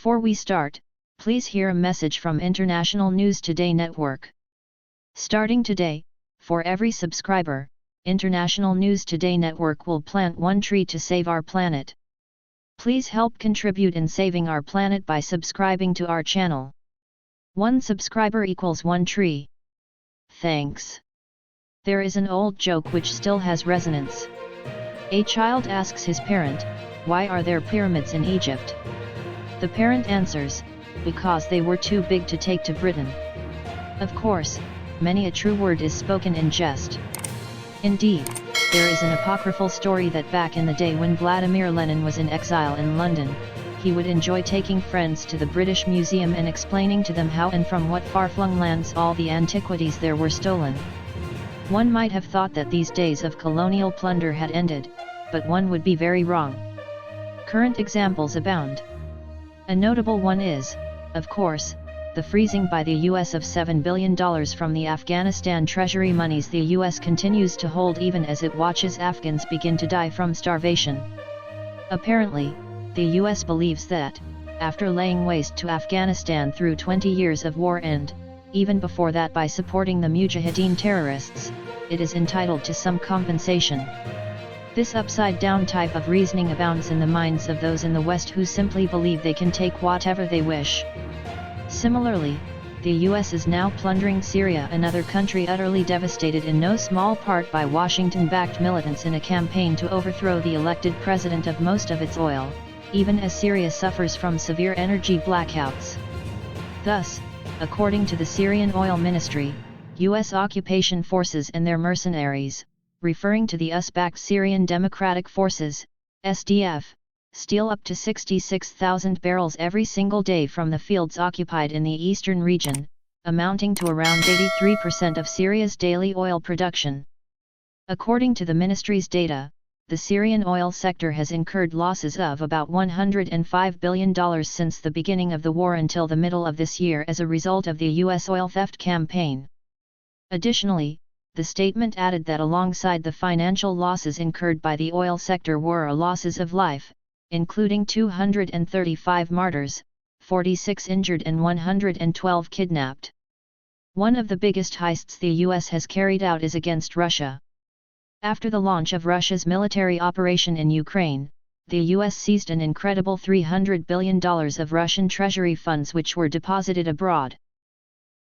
Before we start, please hear a message from International News Today Network. Starting today, for every subscriber, International News Today Network will plant one tree to save our planet. Please help contribute in saving our planet by subscribing to our channel. One subscriber equals one tree. Thanks. There is an old joke which still has resonance. A child asks his parent, "Why are there pyramids in Egypt?" The parent answers, "Because they were too big to take to Britain." Of course, many a true word is spoken in jest. Indeed, there is an apocryphal story that back in the day when Vladimir Lenin was in exile in London, he would enjoy taking friends to the British Museum and explaining to them how and from what far-flung lands all the antiquities there were stolen. One might have thought that these days of colonial plunder had ended, but one would be very wrong. Current examples abound. A notable one is, of course, the freezing by the US of $7 billion from the Afghanistan treasury monies the US continues to hold even as it watches Afghans begin to die from starvation. Apparently, the US believes that, after laying waste to Afghanistan through 20 years of war and, even before that by supporting the Mujahideen terrorists, it is entitled to some compensation. This upside-down type of reasoning abounds in the minds of those in the West who simply believe they can take whatever they wish. Similarly, the US is now plundering Syria, another country utterly devastated in no small part by Washington-backed militants in a campaign to overthrow the elected president of most of its oil, even as Syria suffers from severe energy blackouts. Thus, according to the Syrian Oil Ministry, US occupation forces and their mercenaries, referring to the US-backed Syrian Democratic Forces, SDF, steal up to 66,000 barrels every single day from the fields occupied in the eastern region, amounting to around 83% of Syria's daily oil production. According to the ministry's data, the Syrian oil sector has incurred losses of about $105 billion since the beginning of the war until the middle of this year as a result of the US oil theft campaign. Additionally, the statement added that alongside the financial losses incurred by the oil sector were losses of life, including 235 martyrs, 46 injured and 112 kidnapped. One of the biggest heists the US has carried out is against Russia. After the launch of Russia's military operation in Ukraine, the US seized an incredible $300 billion of Russian treasury funds which were deposited abroad.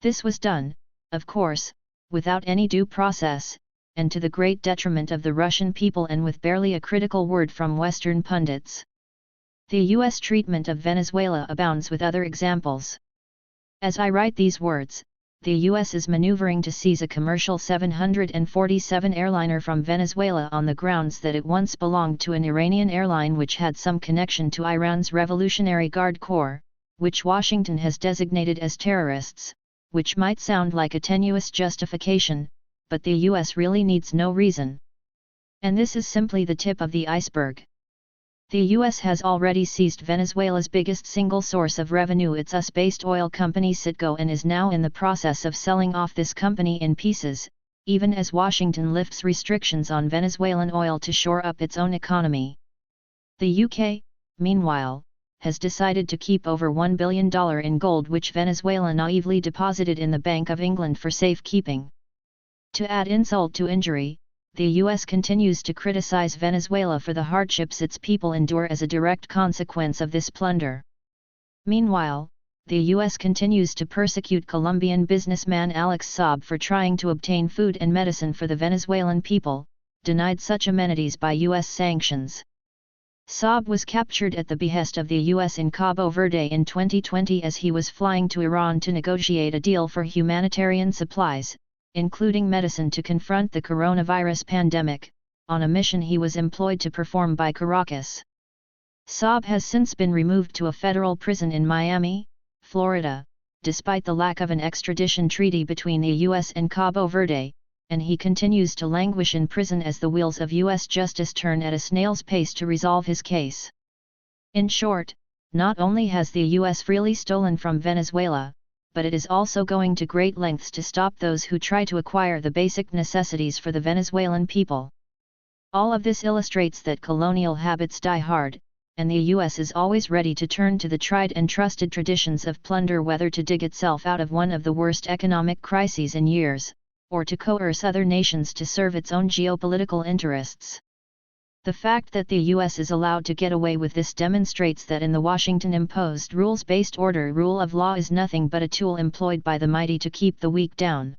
This was done, of course, without any due process, and to the great detriment of the Russian people and with barely a critical word from Western pundits. The US treatment of Venezuela abounds with other examples. As I write these words, the US is maneuvering to seize a commercial 747 airliner from Venezuela on the grounds that it once belonged to an Iranian airline which had some connection to Iran's Revolutionary Guard Corps, which Washington has designated as terrorists, which might sound like a tenuous justification, but the US really needs no reason. And this is simply the tip of the iceberg. The US has already seized Venezuela's biggest single source of revenue, its US-based oil company Citgo, and is now in the process of selling off this company in pieces, even as Washington lifts restrictions on Venezuelan oil to shore up its own economy. The UK, meanwhile, has decided to keep over $1 billion in gold which Venezuela naively deposited in the Bank of England for safekeeping. To add insult to injury, the US continues to criticize Venezuela for the hardships its people endure as a direct consequence of this plunder. Meanwhile, the US continues to persecute Colombian businessman Alex Saab for trying to obtain food and medicine for the Venezuelan people, denied such amenities by US sanctions. Saab was captured at the behest of the US in Cabo Verde in 2020 as he was flying to Iran to negotiate a deal for humanitarian supplies, including medicine to confront the coronavirus pandemic, on a mission he was employed to perform by Caracas. Saab has since been removed to a federal prison in Miami, Florida, despite the lack of an extradition treaty between the US and Cabo Verde, and he continues to languish in prison as the wheels of US justice turn at a snail's pace to resolve his case. In short, not only has the US freely stolen from Venezuela, but it is also going to great lengths to stop those who try to acquire the basic necessities for the Venezuelan people. All of this illustrates that colonial habits die hard, and the US is always ready to turn to the tried and trusted traditions of plunder, whether to dig itself out of one of the worst economic crises in years, or to coerce other nations to serve its own geopolitical interests. The fact that the US is allowed to get away with this demonstrates that in the Washington-imposed rules-based order, rule of law is nothing but a tool employed by the mighty to keep the weak down.